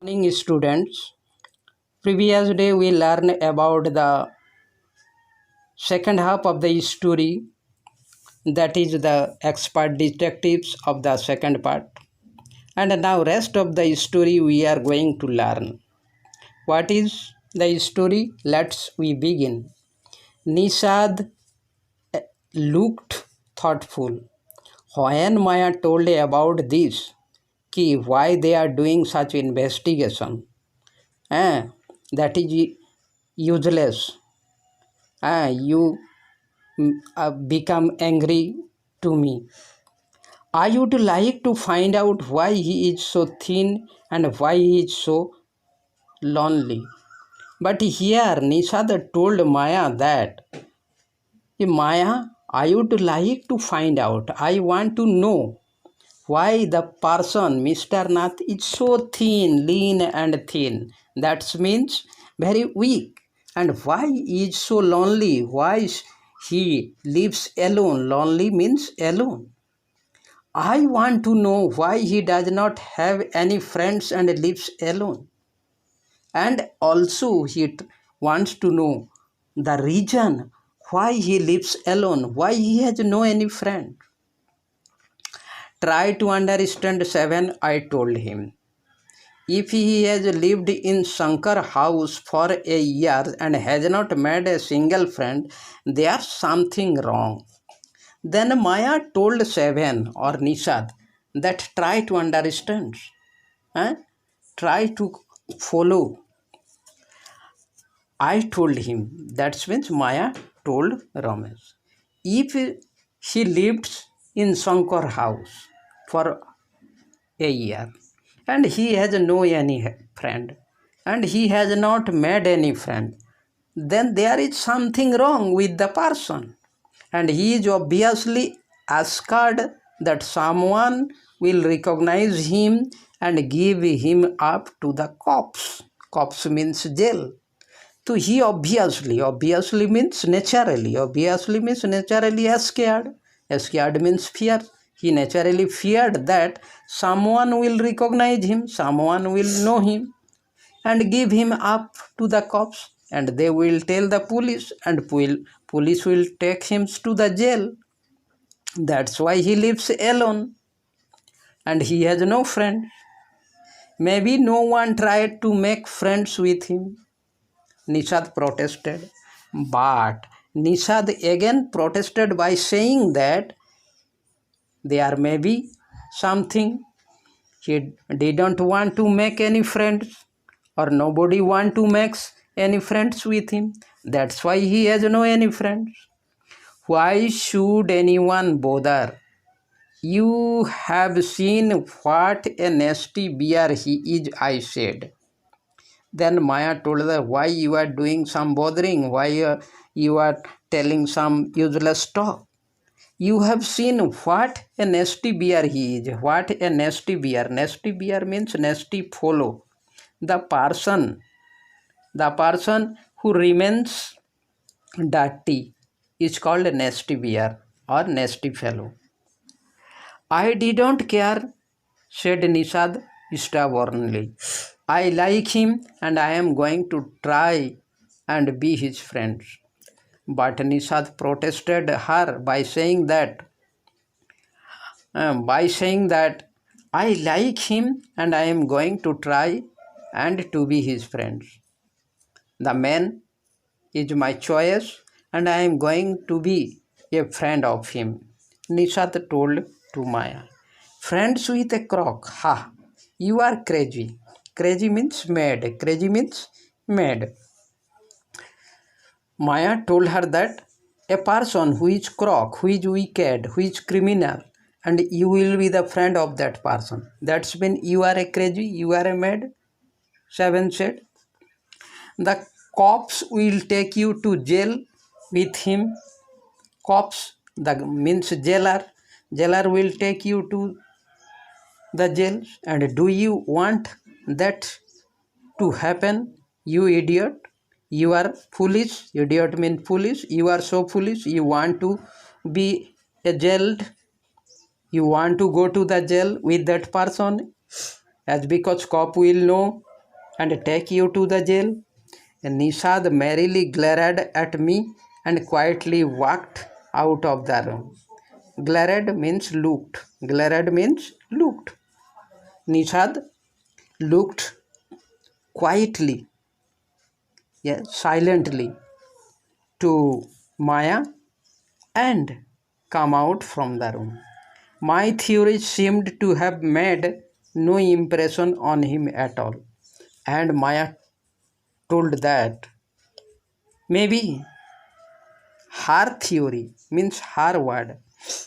Morning students. Previous day we learned about the second half of the story, that is the expert detectives of the second part. And now rest of the story we are going to learn. What is the story? Let's we begin. Nishad looked thoughtful. When Maya told about this, why they are doing such investigation, that is useless. You become angry to me. I would like to find out why he is so thin and why he is so lonely. But here Nishad told Maya that, Maya, I would like to find out, I want to know why the person, Mr. Nath, is so thin, lean and thin. That means very weak. And why he is so lonely? Why he lives alone? Lonely means alone. I want to know why he does not have any friends and lives alone. And also he wants to know the reason why he lives alone, why he has no any friend. Try to understand 7, I told him. If he has lived in Shankar house for a year and has not made a single friend, there's something wrong. Then Maya told 7 or Nishad that try to understand. Try to follow. I told him, that means Maya told Ramesh. If he lived in Shankar house for a year and he has no any friend and he has not made any friend, then there is something wrong with the person, and he is obviously scared that someone will recognize him and give him up to the cops. Cops means jail. So he obviously means naturally. Obviously means naturally scared. Scared means fear. He naturally feared that someone will recognize him, someone will know him and give him up to the cops, and they will tell the police, and police will take him to the jail. That's why he lives alone and he has no friend. Maybe no one tried to make friends with him. Nishad protested, but Nishad again protested by saying that there may be something. He didn't want to make any friends, or nobody want to make any friends with him. That's why he has no any friends. Why should anyone bother? You have seen what a nasty bear he is, I said. Then Maya told her, why you are doing some bothering, why you are telling some useless talk. You have seen what a nasty bear he is. What a nasty bear. Nasty bear means nasty fellow. The person who remains dirty is called a nasty bear or nasty fellow. I didn't care, said Nishad stubbornly. I like him and I am going to try and be his friend. But Nishad protested her by saying that I like him and I am going to try and to be his friend. The man is my choice and I am going to be a friend of him. Nishad told to Maya. Friends with a croc, ha, you are crazy. Crazy means mad. Crazy means mad. Maya told her that a person who is crook, who is wicked, who is criminal, and you will be the friend of that person. That's when you are a crazy, you are a mad. 7 said. The cops will take you to jail with him. Cops, the means jailer. Jailer will take you to the jail. And do you want that to happen, you idiot? You are foolish. Idiot means foolish. You are so foolish. You want to be a jailed. You want to go to the jail with that person, as because cop will know and take you to the jail? Nishad merrily glared at me and quietly walked out of the room. Glared means looked. Glared means looked. Nishad looked quietly, yes, silently to Maya and come out from the room. My theory seemed to have made no impression on him at all, and Maya told that maybe her theory means her word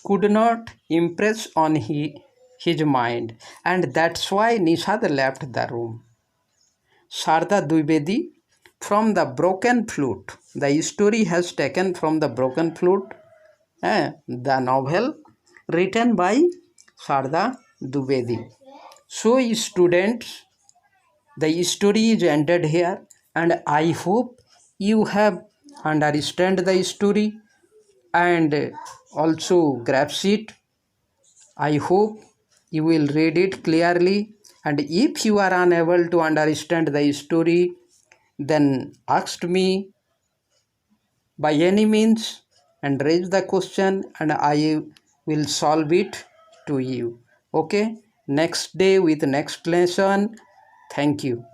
could not impress on his mind, and that's why Nishad left the room. Sharda Dwivedi from the broken flute. The story has taken from the broken flute, the novel written by Sharda Dwivedi. So, students, the story is ended here, and I hope you have understand the story and also grasp it. I hope you will read it clearly, and if you are unable to understand the story, then ask me by any means and raise the question, and I will solve it to you. Okay, next day with next lesson. Thank you.